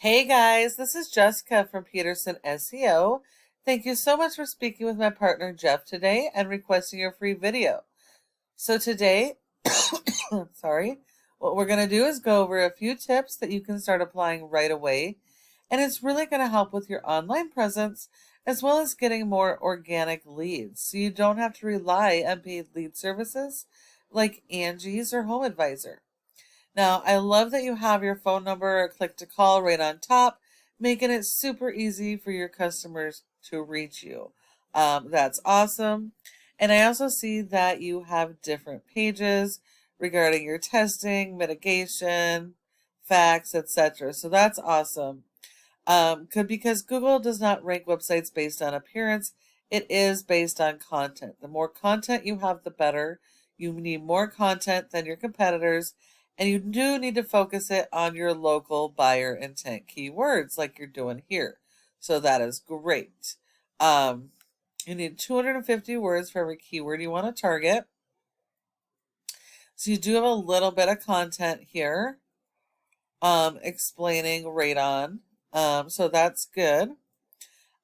Hey guys, this is Jessica from Peterson SEO. Thank you so much for speaking with my partner Jeff today and requesting your free video. So today, sorry, what we're going to do is go over a few tips that you can start applying right away. And it's really going to help with your online presence as well as getting more organic leads. So you don't have to rely on paid lead services like Angie's or Home Advisor. Now, I love that you have your phone number or click to call right on top, making it super easy for your customers to reach you. That's awesome. And I also see that you have different pages regarding your testing, mitigation, facts, etc. So that's awesome. Because Google does not rank websites based on appearance, it is based on content. The more content you have, the better. You need more content than your competitors, and you do need to focus it on your local buyer intent keywords like you're doing here. So that is great. You need 250 words for every keyword you want to target. So you do have a little bit of content here explaining radon. So that's good.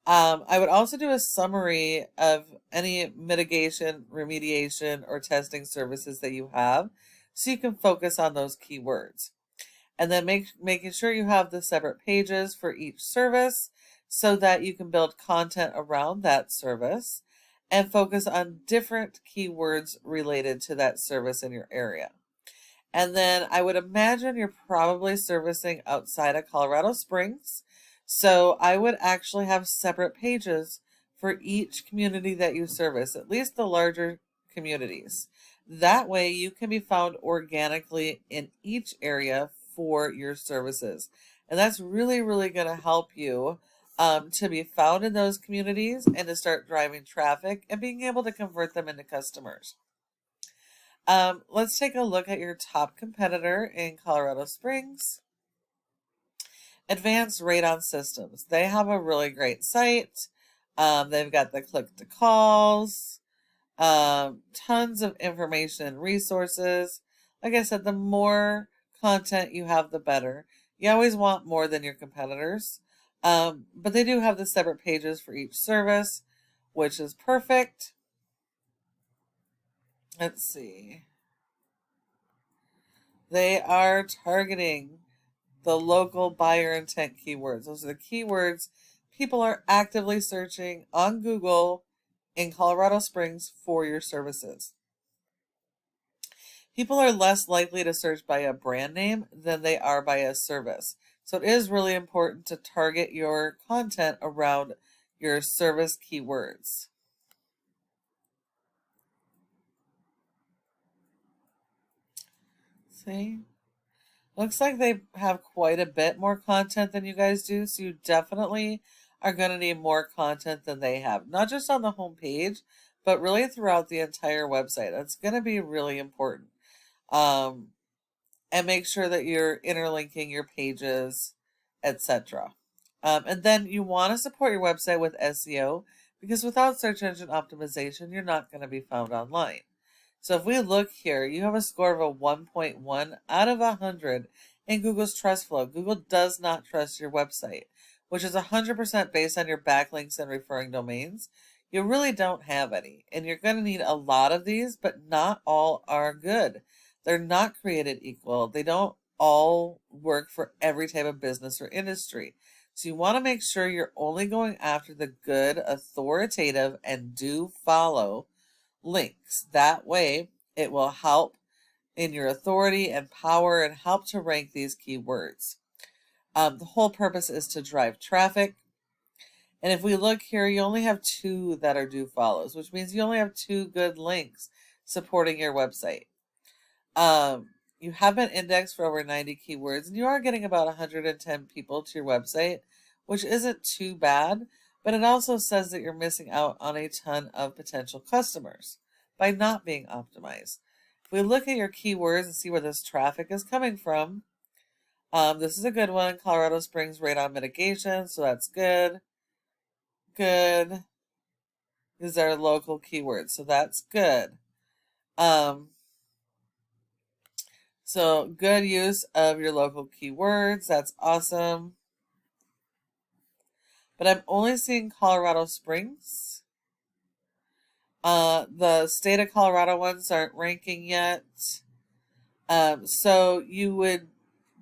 I would also do a summary of any mitigation, remediation, or testing services that you have so you can focus on those keywords. And then making sure you have the separate pages for each service so that you can build content around that service and focus on different keywords related to that service in your area. And then I would imagine you're probably servicing outside of Colorado Springs. So I would actually have separate pages for each community that you service, at least the larger communities. That way you can be found organically in each area for your services. And that's really, really going to help you to be found in those communities and to start driving traffic and being able to convert them into customers. Let's take a look at your top competitor in Colorado Springs. Advanced Radon Systems. They have a really great site. They've got the click to calls, tons of information and resources. Like I said, the more content you have, the better. You always want more than your competitors. But they do have the separate pages for each service, which is perfect. Let's see. They are targeting the local buyer intent keywords. Those are the keywords people are actively searching on Google in Colorado Springs for your services. People are less likely to search by a brand name than they are by a service. So it is really important to target your content around your service keywords. See? Looks like they have quite a bit more content than you guys do, so you definitely are going to need more content than they have. Not just on the home page, but really throughout the entire website. That's going to be really important. And make sure that you're interlinking your pages, etc. And then you want to support your website with SEO because without search engine optimization, you're not going to be found online. So if we look here, you have a score of a 1.1 out of 100 in Google's trust flow. Google does not trust your website, which is 100% based on your backlinks and referring domains. You really don't have any, and you're going to need a lot of these, but not all are good. They're not created equal. They don't all work for every type of business or industry. So you want to make sure you're only going after the good, authoritative, and do follow links. That way it will help in your authority and power and help to rank these keywords. The whole purpose is to drive traffic. And if we look here, you only have 2 that are do follows, which means you only have 2 good links supporting your website. You have been indexed for over 90 keywords, and you are getting about 110 people to your website, which isn't too bad. But it also says that you're missing out on a ton of potential customers by not being optimized. If we look at your keywords and see where this traffic is coming from, this is a good one. Colorado Springs radon mitigation, so that's good. Good. These are local keywords, so that's good. So good use of your local keywords. That's awesome. but I'm only seeing Colorado Springs. The state of Colorado ones aren't ranking yet. So you would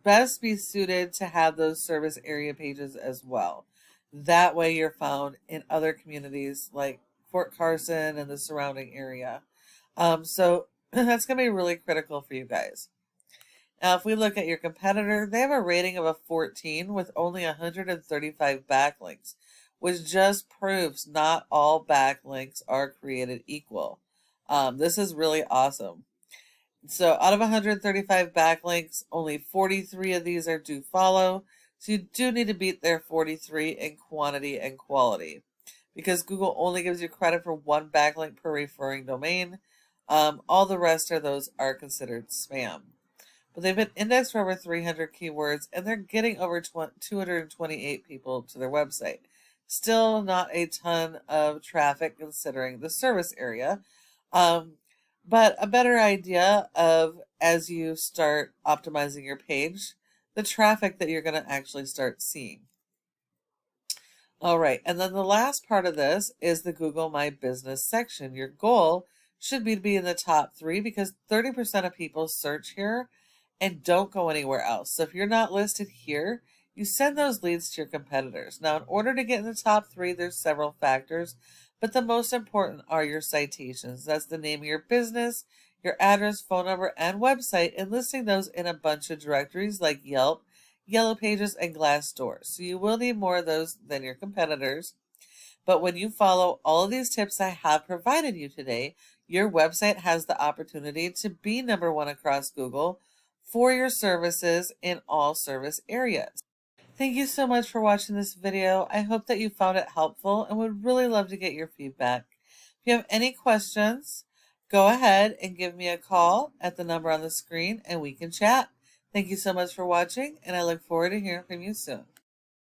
best be suited to have those service area pages as well. That way you're found in other communities like Fort Carson and the surrounding area. So that's going to be really critical for you guys. Now, if we look at your competitor, they have a rating of a 14 with only 135 backlinks, which just proves not all backlinks are created equal. This is really awesome. So out of 135 backlinks, only 43 of these are do follow. So you do need to beat their 43 in quantity and quality, because Google only gives you credit for one backlink per referring domain. All the rest of those are considered spam. But they've been indexed for over 300 keywords, and they're getting over 228 people to their website. Still not a ton of traffic considering the service area. But a better idea of, as you start optimizing your page, the traffic that you're going to actually start seeing. All right, and then the last part of this is the Google My Business section. Your goal should be to be in the top 3 because 30% of people search here and don't go anywhere else. So if you're not listed here, you send those leads to your competitors. Now, in order to get in the top 3, there's several factors, but the most important are your citations. That's the name of your business, your address, phone number, and website, and listing those in a bunch of directories like Yelp, Yellow Pages, and Glassdoor. So you will need more of those than your competitors. But when you follow all of these tips I have provided you today, your website has the opportunity to be number 1 across Google for your services in all service areas. Thank you so much for watching this video. I hope that you found it helpful and would really love to get your feedback. If you have any questions, go ahead and give me a call at the number on the screen and we can chat. Thank you so much for watching, and I look forward to hearing from you soon.